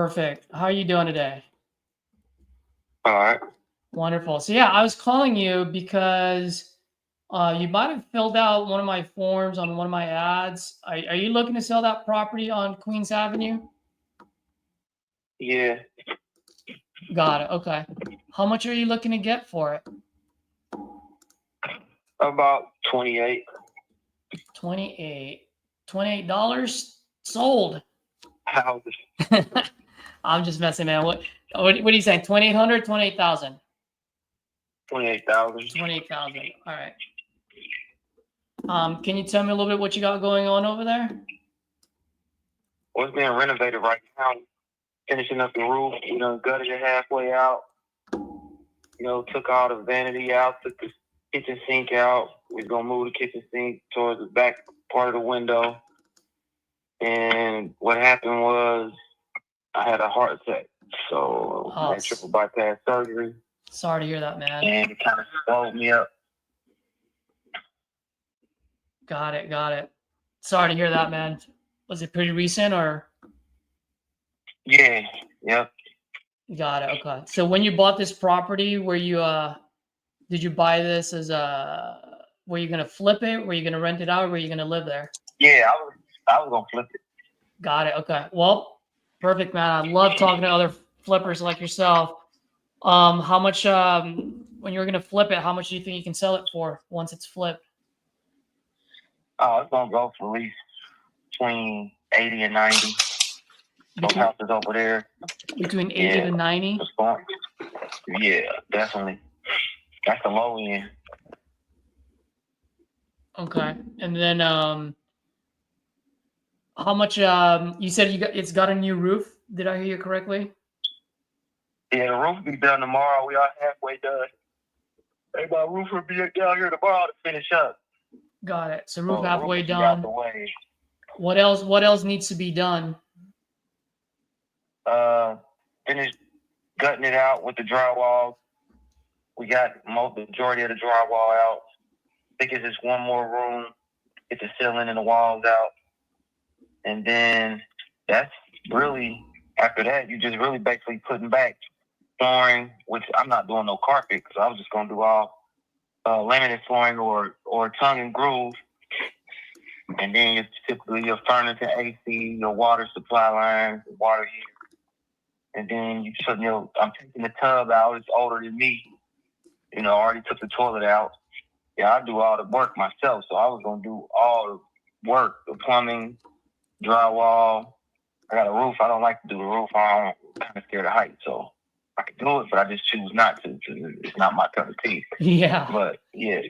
Perfect. How are you doing today? All right. Wonderful. So yeah, I was calling you because you might have filled out one of my forms on one of my ads. Are you looking to sell that property on Queens Avenue? Yeah. Got it. Okay. How much are you looking to get for it? About 28 28. $28 sold. houses. I'm just messing, man. What are you saying? 2,800, 28,000? 28,000. 28,000. All right. Can you tell me a little bit what you got going on over there? Well, it's being renovated right now. Finishing up the roof. Gutted it halfway out. Took all the vanity out, took the kitchen sink out. We're going to move the kitchen sink towards the back part of the window. And what happened was I had a heart attack. So I had triple bypass surgery. Sorry to hear that, man. And it kind of slowed me up. Got it. Sorry to hear that, man. Was it pretty recent or? Yeah. Yep. Got it. Okay. So when you bought this property, did you buy this as were you gonna flip it? Were you gonna rent it out? Or were you gonna live there? Yeah, I was gonna flip it. Got it. Okay. Well, perfect, man. I love talking to other flippers like yourself. How much when you're gonna flip it, how much do you think you can sell it for once it's flipped? Oh, it's gonna go for at least between 80 and 90. Those houses over there. Between 80 to 90? Yeah, definitely. That's the low end. Okay. And then how much you said it's got a new roof? Did I hear you correctly? Yeah, the roof will be done tomorrow. We are halfway done. Hey, my roof will be down here tomorrow to finish up. Got it. So roof halfway done. Out the way. What else needs to be done? Finish gutting it out with the drywall. We got the majority of the drywall out. I think it's just one more room. Get the ceiling and the walls out. And then that's really, after that, you just really basically putting back flooring, which I'm not doing no carpet because I was just going to do all laminate flooring or tongue and groove. And then it's typically your furnace and AC, your water supply lines, water heater. And then I'm taking the tub out. It's older than me. I already took the toilet out. Yeah, I do all the work myself. So I was going to do all the work, the plumbing, drywall. I got a roof. I don't like to do the roof. I'm kind of scared of height. So I can do it, but I just choose not to. It's not my cup of tea. Yeah. But yeah.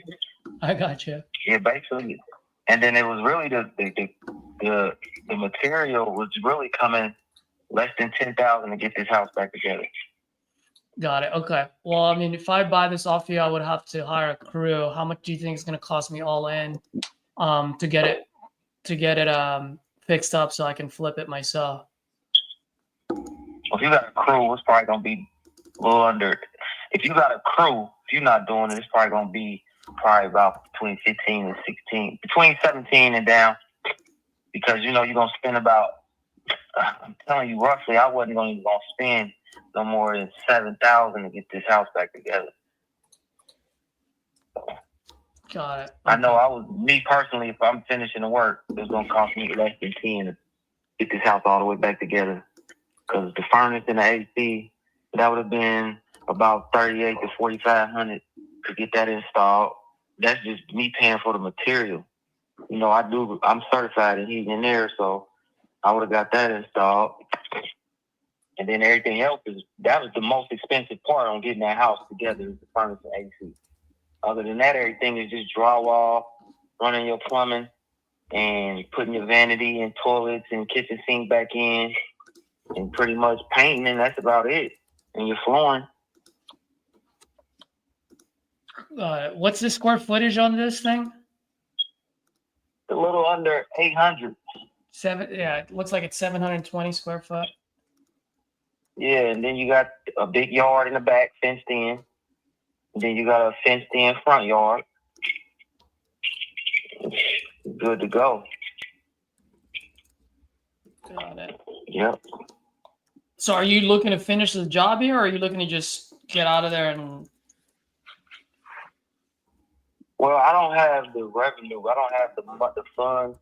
I got you. Yeah, basically. And then it was really the material was really coming less than $10,000 to get this house back together. Got it. Okay. Well, I mean, if I buy this off you, I would have to hire a crew. How much do you think it's going to cost me all in to get it fixed up so I can flip it myself? Well, if you got a crew, it's probably going to be a little under. If you got a crew, if you're not doing it, it's probably going to be about between 15 and 16, between 17 and down, because you're going to spend about. I'm telling you roughly, I wasn't going to spend no more than $7,000 to get this house back together. Got it. Okay. I know me personally, if I'm finishing the work, it's going to cost me less than 10 to get this house all the way back together. Because the furnace and the AC, that would have been about $3,800 to $4,500 to get that installed. That's just me paying for the material. I'm certified in heating and air, so I would have got that installed. And then everything else that was the most expensive part on getting that house together, is the furnace and AC. Other than that, everything is just drywall, running your plumbing, and putting your vanity and toilets and kitchen sink back in, and pretty much painting, and that's about it. And your flooring. What's the square footage on this thing? A little under 800. It looks like it's 720 square foot. Yeah, and then you got a big yard in the back, fenced in. And then you got a fenced-in front yard. Good to go. Got it. Yep. So are you looking to finish the job here, or are you looking to just get out of there and? Well, I don't have the revenue. I don't have the funds.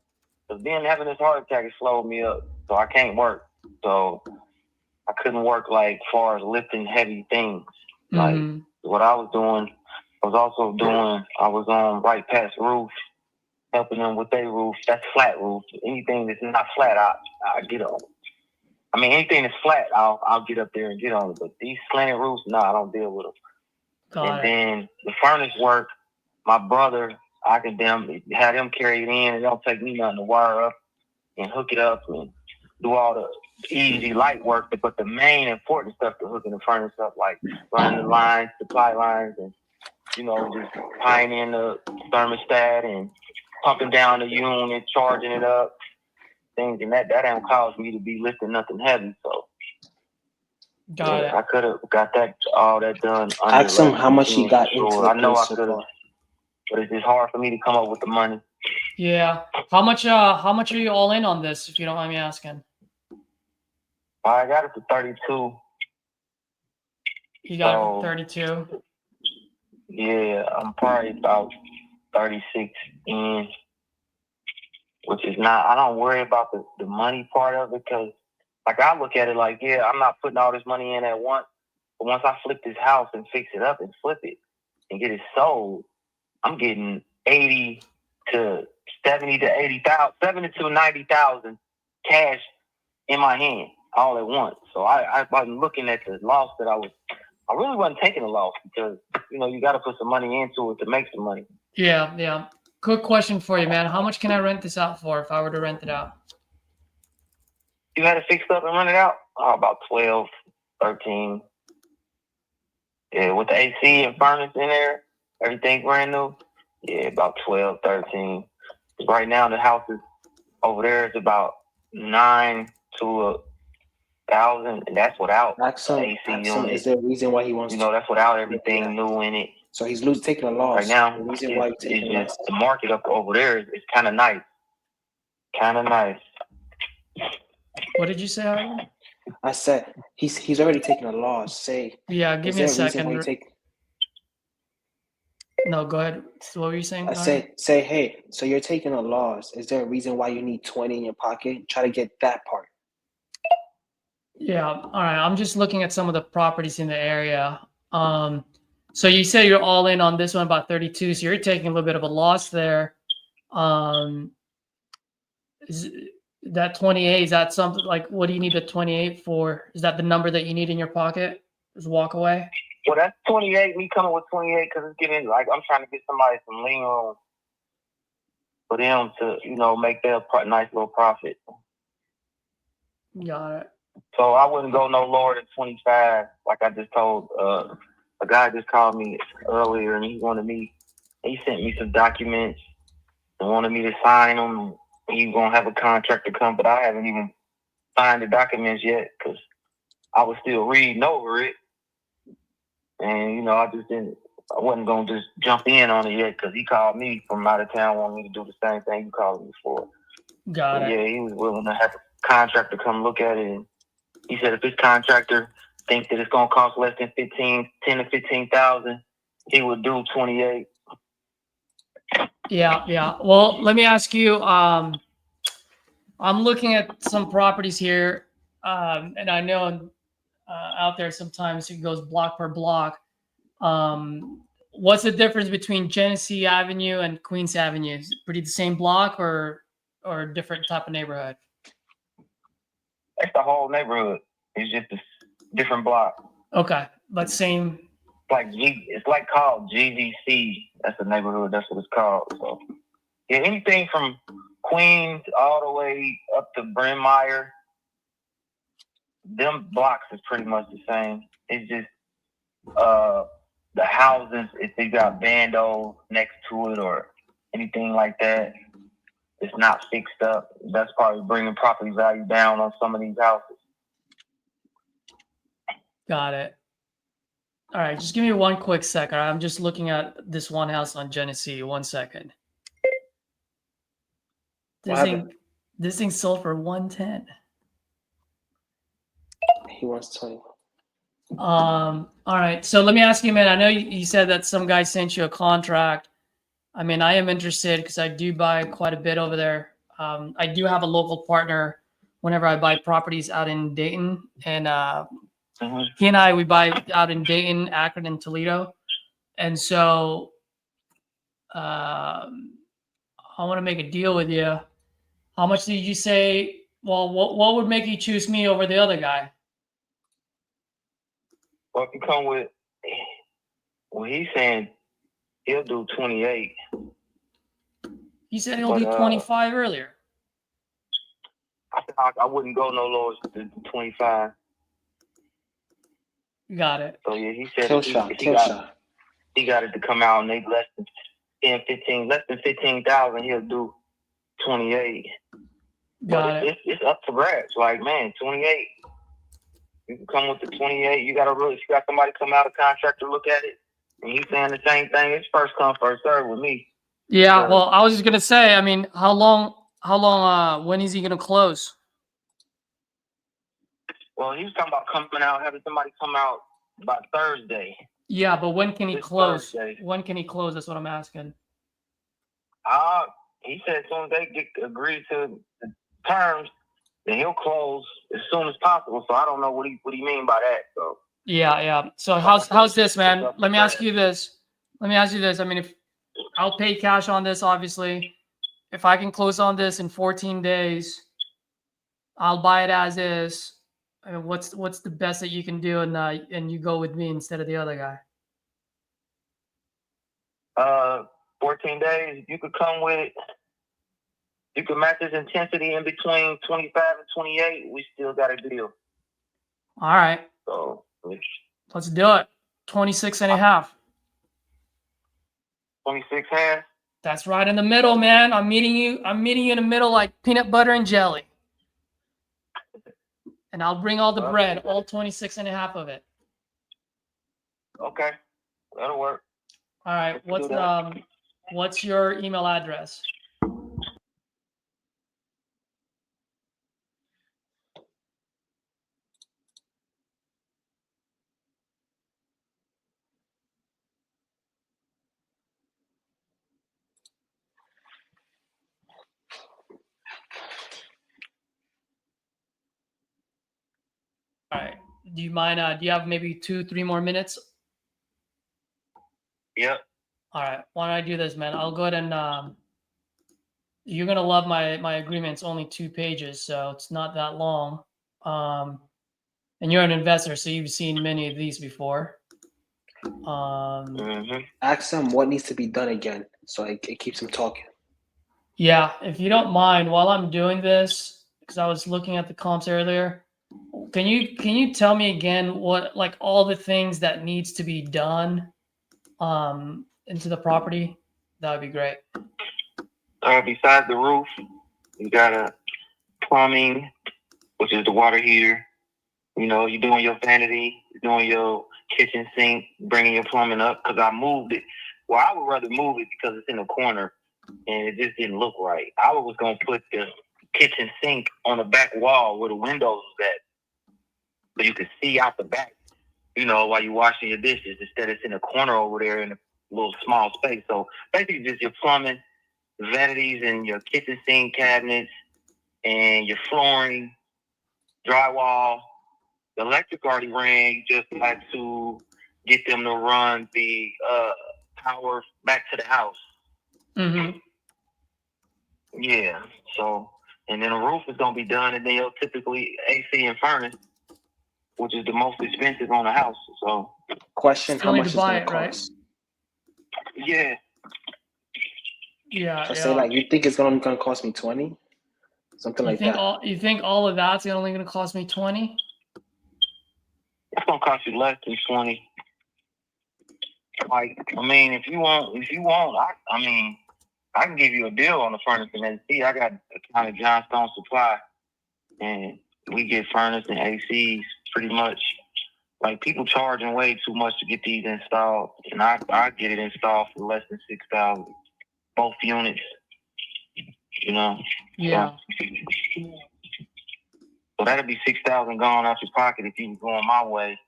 Because then having this heart attack has slowed me up, so I can't work. So I couldn't work like far as lifting heavy things. Like what I was doing, I was on right past roof, helping them with their roof. That's flat roof. Anything that's not flat, I get on. I mean, anything that's flat, I'll get up there and get on it. But these slanted roofs, I don't deal with them. Then the furnace work, my brother, I can have them carry it in. It don't take me nothing to wire up and hook it up and do all the easy light work. But the main important stuff to hooking the furnace up, like running the lines, supply lines, and just tying in the thermostat and pumping down the unit, charging it up, things, and that don't cause me to be lifting nothing heavy. So got it. I could have got all that done. Ask him how much he got into the I know I so could have, far. but it's just hard for me to come up with the money. Yeah. How much are you all in on this, if you don't mind me asking? I got it for 32. You got it for 32? Yeah, I'm probably about 36 in, which is not, I don't worry about the money part of it, because like I look at it like, I'm not putting all this money in at once, but once I flip this house and fix it up and flip it and get it sold, I'm getting 80 to 70 to 80,000, 70 to 90,000 cash in my hand all at once. So I wasn't looking at the loss that I really wasn't taking a loss, because you got to put some money into it to make some money. Yeah. Quick question for you, man. How much can I rent this out for if I were to rent it out? You had it fixed up and rent it out? About 12, 13. Yeah, with the AC and furnace in there, everything brand new. Yeah, about 12, 13. Right now, the house is over there is about 9 to 1,000, and that's without AC unit. Is there a reason why he wants to? That's without everything new in it. So he's taking a loss. Right now, the reason why he's taking a loss. The market up over there is kind of nice. Kind of nice. What did you say, Harlan? I said he's already taken a loss. Yeah, give me a second. No, go ahead. So what were you saying? I say, hey, so you're taking a loss. Is there a reason why you need 20 in your pocket? Try to get that part. Yeah. All right. I'm just looking at some of the properties in the area. So you say you're all in on this one about 32. So you're taking a little bit of a loss there. Is that 28? Is that something like, what do you need the 28 for? Is that the number that you need in your pocket? Just walk away? Well, that's 28. Me coming with 28 because it's getting like I'm trying to get somebody some lean room for them to, make their nice little profit. Got it. So I wouldn't go no lower than 25. Like I just told a guy just called me earlier, and he sent me some documents and wanted me to sign them. He's gonna have a contractor come, but I haven't even signed the documents yet because I was still reading over it. And, I wasn't going to just jump in on it yet because he called me from out of town, wanting me to do the same thing you called me for. Got it. Yeah, he was willing to have a contractor come look at it. And he said if his contractor thinks that it's going to cost less than 10 to 15,000, he would do 28. Yeah. Well, let me ask you, I'm looking at some properties here, and I know out there sometimes it goes block per block. What's the difference between Genesee Avenue and Queens Avenue? Is it pretty the same block or different type of neighborhood? That's the whole neighborhood. It's just a different block. Okay, but same. It's like called GVC. That's the neighborhood. That's what it's called. So yeah, anything from Queens all the way up to Bryn Mawr, them blocks is pretty much the same. It's just the houses, if they got bando next to it or anything like that, it's not fixed up. That's probably bringing property value down on some of these houses. Got it. All right, just give me one quick second. I'm just looking at this one house on Genesee. 1 second. This thing sold for 110. He wants 20. All right. So let me ask you, man. I know you said that some guy sent you a contract. I mean, I am interested because I do buy quite a bit over there. I do have a local partner whenever I buy properties out in Dayton, and he and we buy out in Dayton, Akron, and Toledo. And so I want to make a deal with you. How much did you say? Well, what would make you choose me over the other guy? Well, if you come with, well, he's saying he'll do 28. He said he'll do 25 earlier. I wouldn't go no lower than 25. Got it. So yeah, he said Kill shot. He got it to come out and they less than 15,000. He'll do 28. Got it. It's up for grabs. Like, man, 28. You can come with the 28. You got somebody come out, a contractor, look at it, and he's saying the same thing. It's first come, first serve with me. Yeah. Well, I was just gonna say. I mean, how long? When is he gonna close? Well, he was talking about coming out, having somebody come out by Thursday. Yeah, but when can he close? Thursday. When can he close? That's what I'm asking. He said as soon as they agree to the terms, then he'll close as soon as possible. So I don't know what he mean by that. So yeah. So how's this, man? Let me ask you this. I mean, if I'll pay cash on this, obviously, if I can close on this in 14 days, I'll buy it as is. I mean, what's the best that you can do, and you go with me instead of the other guy? 14 days. You could come with. You can match his intensity in between 25 and 28. We still got a deal. All right. So let's do it. 26 and a half. 26 half. That's right in the middle, man. I'm meeting you in the middle like peanut butter and jelly. And I'll bring all the bread, all 26 and a half of it. Okay. That'll work. All right. What's your email address? All right. Do you mind? Do you have maybe 2-3 more minutes? Yep. All right. Why don't I do this, man? I'll go ahead and you're gonna love my agreement. It's only 2 pages, so it's not that long. And you're an investor, so you've seen many of these before. Ask him what needs to be done again, so it keeps him talking. Yeah, if you don't mind, while I'm doing this, because I was looking at the comps earlier, can you tell me again what, like, all the things that needs to be done into the property? That would be great. Besides the roof, you got a plumbing, which is the water heater. You know, you're doing your vanity, you're doing your kitchen sink, bringing your plumbing up, because I moved it. Well, I would rather move it because it's in a corner and it just didn't look right. I was going to put the kitchen sink on the back wall where the windows was at, so you could see out the back, you know, while you're washing your dishes. Instead, it's in a corner over there in a little small space. So basically just your plumbing, vanities, and your kitchen sink cabinets, and your flooring, drywall. The electric already ran. You just had to get them to run the power back to the house. Mm-hmm. Yeah. So, and then the roof is gonna be done, and they'll typically AC and furnace, which is the most expensive on the house. So, question: how much is it gonna cost? Yeah. Yeah. So say like you think it's gonna cost me 20, something like that. You think all of that's only gonna cost me 20? It's gonna cost you less than 20. Like, I mean, if you want, I can give you a deal on the furnace and AC. I got a kind of Johnstone supply, and we get furnace and ACs pretty much. Like, people charging way too much to get these installed, and I get it installed for less than $6,000, both units. You know. Yeah. So that'll be 6,000 gone out your pocket if you was going my way.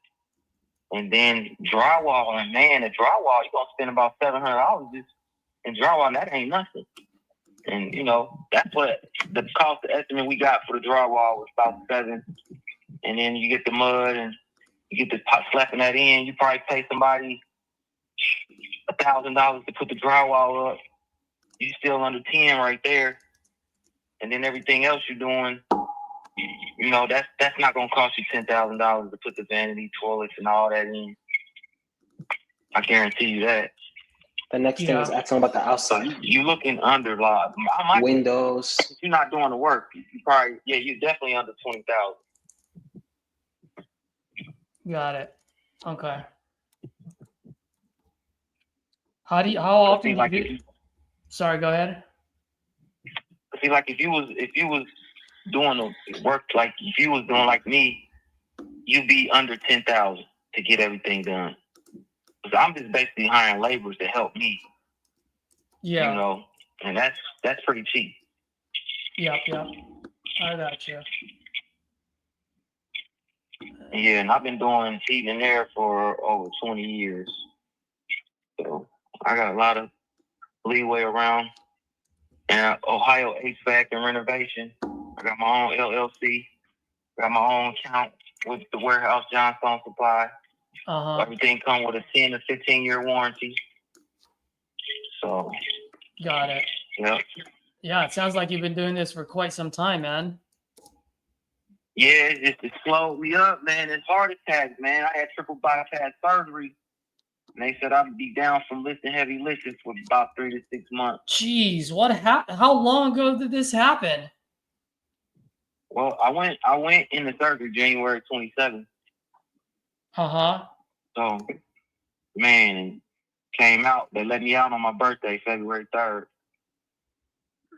And then drywall, man, the drywall, you're gonna spend about $700 just in drywall, and that ain't nothing. And that's what the cost estimate we got for the drywall was about $7. And then you get the mud and you get the pot slapping that in. You probably pay somebody $1,000 to put the drywall up. You still under 10 right there. And then everything else you're doing, that's not gonna cost you $10,000 to put the vanity toilets and all that in. I guarantee you that. The next thing is asking about the outside. So you looking under lot windows. If you're not doing the work, you're definitely under 20,000. Got it. Okay. How often do you do? Sorry, go ahead. See, like if you was doing the work, like if you was doing like me, you'd be under 10,000 to get everything done. Because I'm just basically hiring laborers to help me. Yeah. And that's pretty cheap. Yep. I got you. Yeah, and I've been doing heat and air for over 20 years. So I got a lot of leeway around. And Ohio HVAC and renovation. I got my own LLC. Got my own account with the warehouse Johnstone Supply. Everything come with a 10 to 15-year warranty. So. Got it. Yep. Yeah, it sounds like you've been doing this for quite some time, man. Yeah, it slowed me up, man. It's heart attacks, man. I had triple bypass surgery. And they said I'd be down from lifting heavy lifts for about 3 to 6 months. Jeez, what happened? How long ago did this happen? Well, I went into surgery January 27th. So, man, came out. They let me out on my birthday, February 3rd.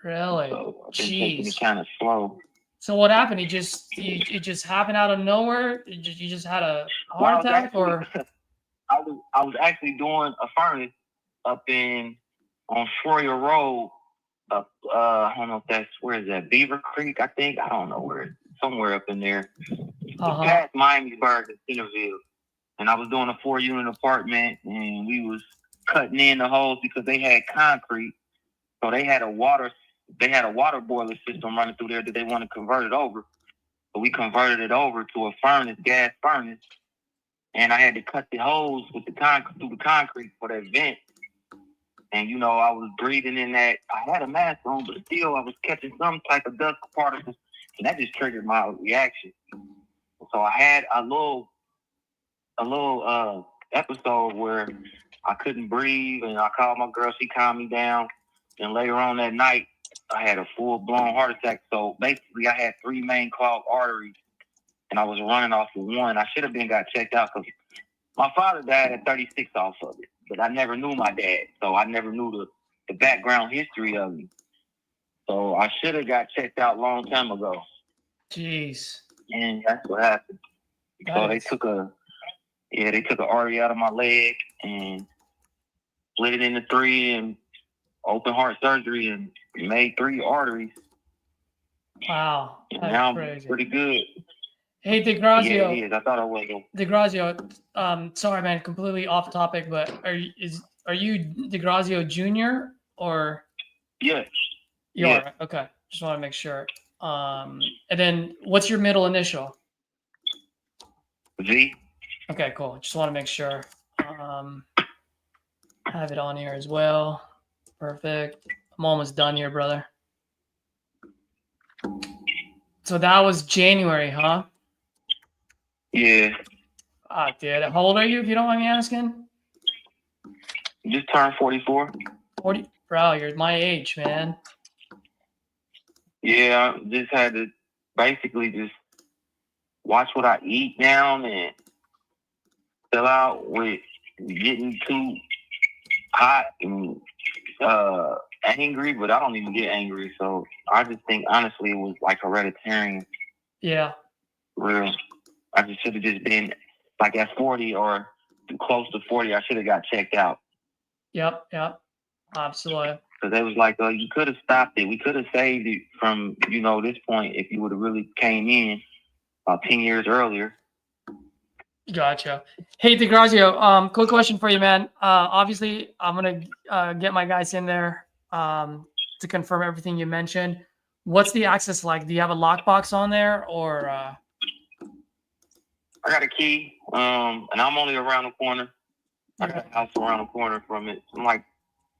Really? So I've been taking it kind of slow. So what happened? It just happened out of nowhere? You just had a heart attack, or? I was actually doing a furnace up on Schroyer Road. I don't know if that's, where is that? Beaver Creek, I think. I don't know where. Somewhere up in there. Past Miamisburg and Centerville. And I was doing a 4-unit apartment, and we was cutting in the holes because they had concrete. So they had a water boiler system running through there that they want to convert it over. So we converted it over to a furnace, gas furnace. And I had to cut the holes with the through the concrete for that vent. And, I was breathing in that. I had a mask on, but still I was catching some type of dust particles. And that just triggered my reaction. So I had a little episode where I couldn't breathe, and I called my girl. She calmed me down. And later on that night, I had a full-blown heart attack. So basically, I had 3 main clogged arteries, and I was running off of one. I should have got checked out because my father died at 36 off of it. But I never knew my dad, so I never knew the background history of him. So I should have got checked out a long time ago. Jeez. And that's what happened. They took an artery out of my leg and split it into 3 and open heart surgery and made 3 arteries. Wow. And now I'm pretty good. Hey, DeGrazio. Yeah, it is. I thought I was. DeGrazio, sorry, man, completely off topic, but are you DeGrazio Jr. or? Yes. You are? Okay. Just want to make sure. And then what's your middle initial? V. Okay, cool. Just want to make sure. Have it on here as well. Perfect. I'm almost done here, brother. So that was January, huh? Yeah. Dude. How old are you, if you don't mind me asking? Just turned 44. 40? Bro, you're my age, man. Yeah, I just had to basically just watch what I eat now and chill out with getting too hot and angry, but I don't even get angry. So I just think, honestly, it was like hereditary. Yeah. Real. I just should have just been like at 40 or close to 40. I should have got checked out. Yep. Absolutely. Because they was like, oh, you could have stopped it. We could have saved it from, this point if you would have really came in. about 10 years earlier. Gotcha. Hey, DeGrazio, quick question for you, man. Obviously, I'm gonna get my guys in there to confirm everything you mentioned. What's the access like? Do you have a lockbox on there, or? I got a key, and I'm only around the corner. I got a house around the corner from it. I'm like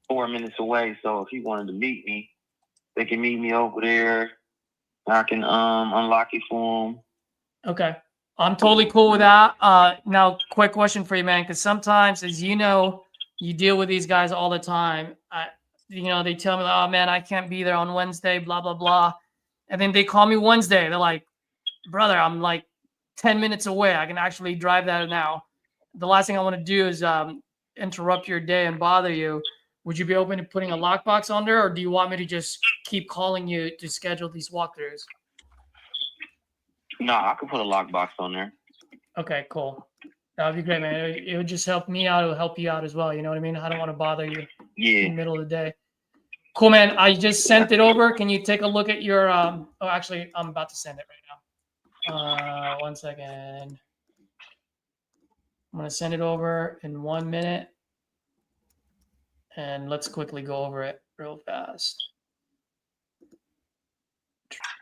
4 minutes away, so if you wanted to meet me, they can meet me over there. I can unlock it for them. Okay. I'm totally cool with that. Now, quick question for you, man, because sometimes, as you know, you deal with these guys all the time. They tell me, "Oh man, I can't be there on Wednesday," blah blah blah, and then they call me Wednesday. They're like, "Brother, I'm like 10 minutes away. I can actually drive that now." The last thing I want to do is interrupt your day and bother you. Would you be open to putting a lockbox on there, or do you want me to just keep calling you to schedule these walkthroughs? No, I could put a lockbox on there. Okay, cool. That would be great, man. It would just help me out. It would help you out as well. You know what I mean? I don't want to bother you in the middle of the day. Cool, man. I just sent it over. Can you take a look at your oh, actually, I'm about to send it right now. 1 second. I'm going to send it over in 1 minute. And let's quickly go over it real fast.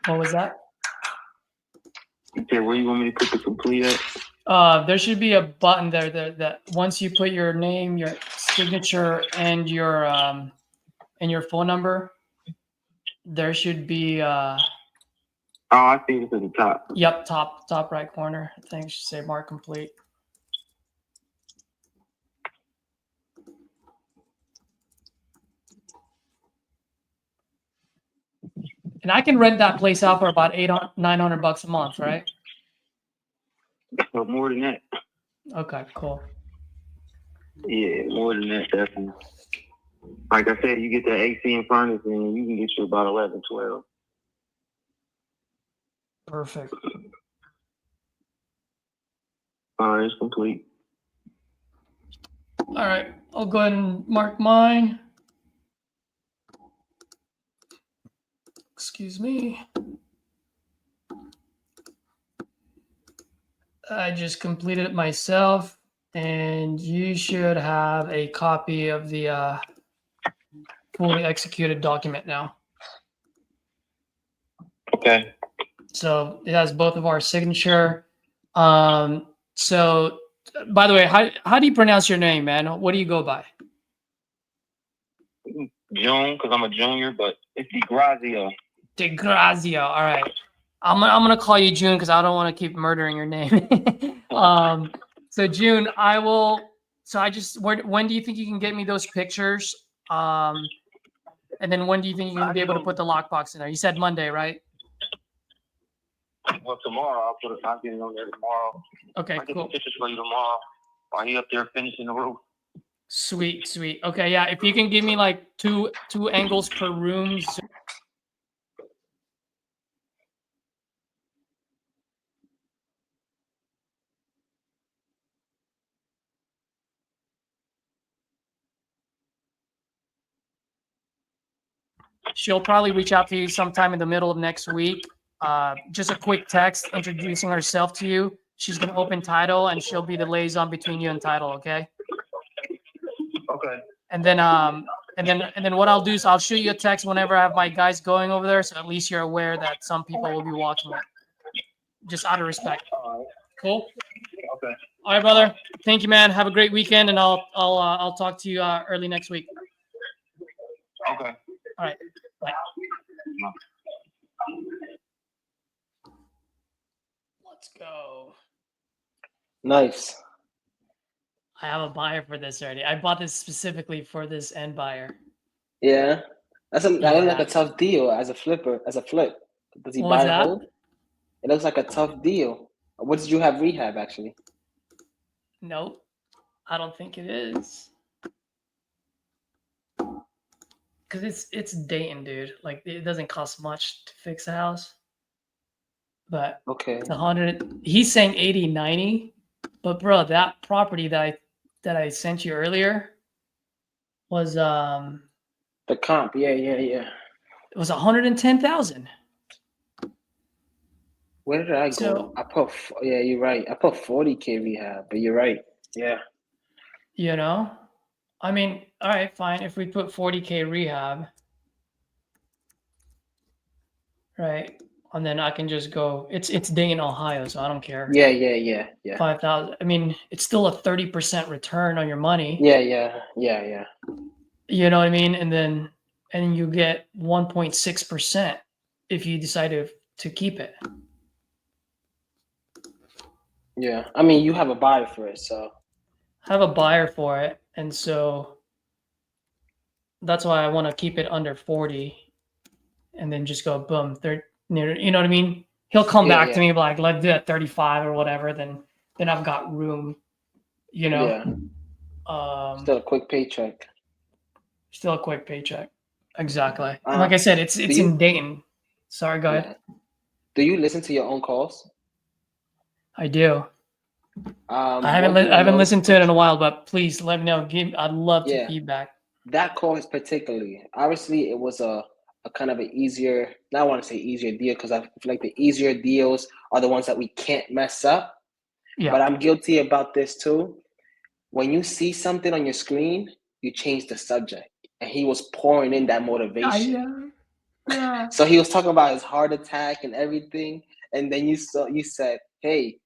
What was that? Okay, where you want me to put the complete at? There should be a button there that once you put your name, your signature, and your phone number, there should be Oh, I see it's at the top. Yep, top right corner. I think it should say mark complete. And I can rent that place out for about $900 a month, right? So more than that. Okay, cool. Yeah, more than that, definitely. Like I said, you get the AC and furnace, and you can get you about 11, 12. Perfect. All right, it's complete. All right, I'll go ahead and mark mine. Excuse me. I just completed it myself, and you should have a copy of the fully executed document now. Okay. So it has both of our signature. So, by the way, how do you pronounce your name, man? What do you go by? June, because I'm a junior, but it's DeGrazio. DeGrazio. All right. I'm gonna call you June because I don't want to keep murdering your name. So June, I will. So when do you think you can get me those pictures? And then when do you think you're gonna be able to put the lockbox in there? You said Monday, right? Well, tomorrow I'll get it on there tomorrow. Okay, I'll get cool. the pictures for you tomorrow while he up there finishing the roof. Sweet. Okay, yeah. If you can give me like two angles per room. She'll probably reach out to you sometime in the middle of next week. Just a quick text introducing herself to you. She's gonna open title, and she'll be the liaison between you and title. Okay. Okay. And then what I'll do is I'll shoot you a text whenever I have my guys going over there, so at least you're aware that some people will be watching it, just out of respect. All right. Cool. Okay. All right, brother. Thank you, man. Have a great weekend, and I'll talk to you early next week. Okay. All right. Bye. Let's go. Nice. I have a buyer for this already. I bought this specifically for this end buyer. Yeah. That looks Yeah. like a tough deal as a flip. Does he What buy was and that? hold? It looks like a tough deal. What did you have rehab actually? Nope. I don't think it is. Because it's Dayton, dude. Like, it doesn't cost much to fix a house. But Okay. it's 100. He's saying 80, 90. But bro, that property that I sent you earlier was The comp, yeah. it was 110,000. Where did I go? So, Yeah, you're right. I put 40K rehab, but you're right. Yeah. you know, I mean, all right, fine. If we put 40K rehab, right, and then I can just go. It's Dayton, Ohio, so I don't care. Yeah. 5,000. I mean, it's still a 30% return on your money. Yeah. You know what I mean? And you get 1.6% if you decide to keep it. Yeah. I mean, you have a buyer for it, so I have a buyer for it, and so that's why I want to keep it under 40, and then just go boom. They're near. You know what I mean? He'll come back to yeah, me like, let's do it at 35 or whatever. Then I've got room. You know, yeah. Still a quick paycheck. still a quick paycheck. Exactly. And Uh, like I said, do it's you? in Dayton. Sorry, go ahead. Yeah. Do you listen to your own calls? I do. One thing I I haven't noticed. listened to it in a while, but please let me know. I'd love to Yeah, feedback. that call is particularly. Obviously, it was a kind of an easier. Not want to say easier deal because I feel like the easier deals are the ones that we can't mess up. Yeah. But I'm guilty about this too. When you see something on your screen, you change the subject, and he was pouring in that motivation. Yeah. So he was talking about his heart attack and everything, and then you said, "Hey,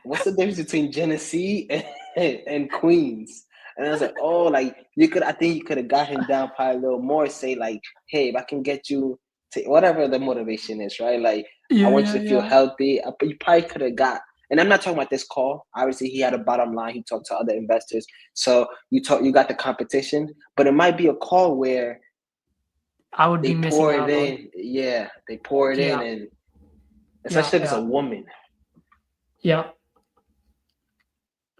what's the difference between Genesee and Queens?" And I was like, "Oh, like I think you could have got him down probably a little more. Say like, hey, if I can get you to whatever the motivation is, right? Like, I want you to feel Yeah. healthy. But you probably could have got." And I'm not talking about this call. Obviously, he had a bottom line. He talked to other investors, so you got the competition. But it might be a call where I would be they missing pour it out on. in. Yeah, they pour it in, Yeah. and especially if it's a Yeah. woman. Yeah.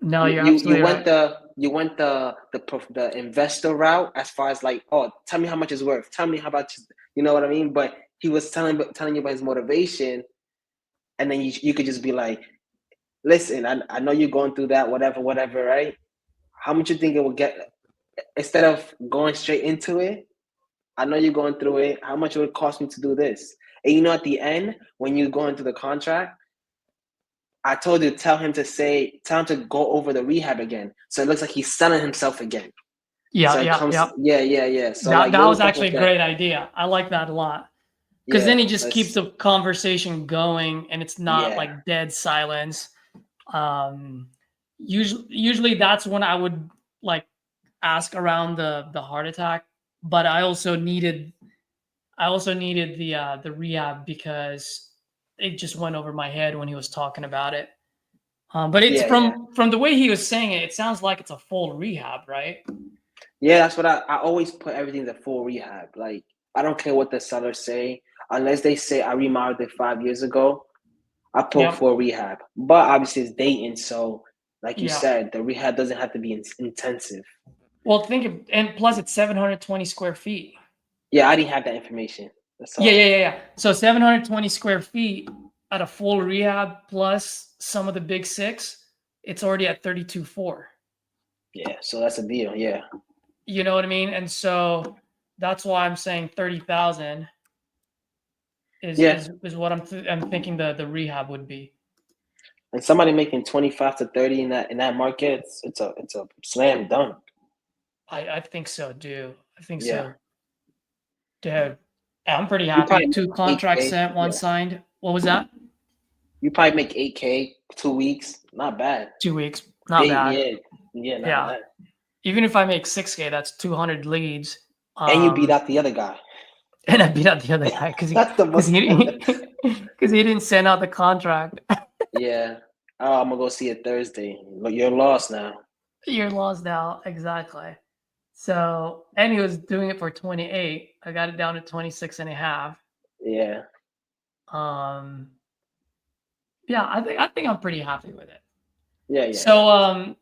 No, You you're you you absolutely went right. the investor route as far as like, oh, tell me how much it's worth. Tell me how about you know what I mean. But he was telling you about his motivation, and then you could just be like, listen, I know you're going through that, whatever, right? How much you think it will get? Instead of going straight into it, I know you're going through it. How much it would cost me to do this? And you know, at the end, when you go into the contract, I told you tell him to go over the rehab again. So it looks like he's selling himself again. So it comes, Yeah. yeah. So like That little was stuff actually like a that. great idea. I like that a lot. Because then Yeah, he just keeps the conversation going and it's not yeah, like dead silence. Um usually that's when I would like ask around the heart attack, but I also needed the rehab because it just went over my head when he was talking about it. But it's yeah. from the way he was saying it, it sounds like it's a full rehab, right? Yeah, that's what I always put everything to full rehab. Like I don't care what the sellers say, unless they say I remodeled it 5 years ago. I put Yep. full rehab. But obviously it's dating, so like you Yeah. said, the rehab doesn't have to be intensive. Well, and plus it's 720 square feet. Yeah, I didn't have that information. That's all. Yeah. So 720 square feet at a full rehab plus some of the big six, it's already at 32.4. Yeah, so that's a deal. Yeah. You know what I mean? And so that's why I'm saying 30,000 Yeah. is what I'm thinking the rehab would be. And somebody making 25 to 30 in that market, it's a slam dunk. I think so, dude. I think Yeah. so. Dude, I'm pretty You happy. probably 2 make contracts 8K. sent, 1 Yeah. signed. What was that? You probably make 8K 2 weeks. Not bad. 2 weeks. Not bad. Yeah, not Yeah. bad. Even if I make 6K, that's 200 leads. And you beat out the other guy. And I beat out the other guy because That's the most. he didn't send out the contract. Yeah. Oh, I'm gonna go see it Thursday. Look, you're lost now. You're lost now. Exactly. So, and he was doing it for 28. I got it down to 26 and a half. Yeah. Yeah, I think I'm pretty happy with it. Yeah. So,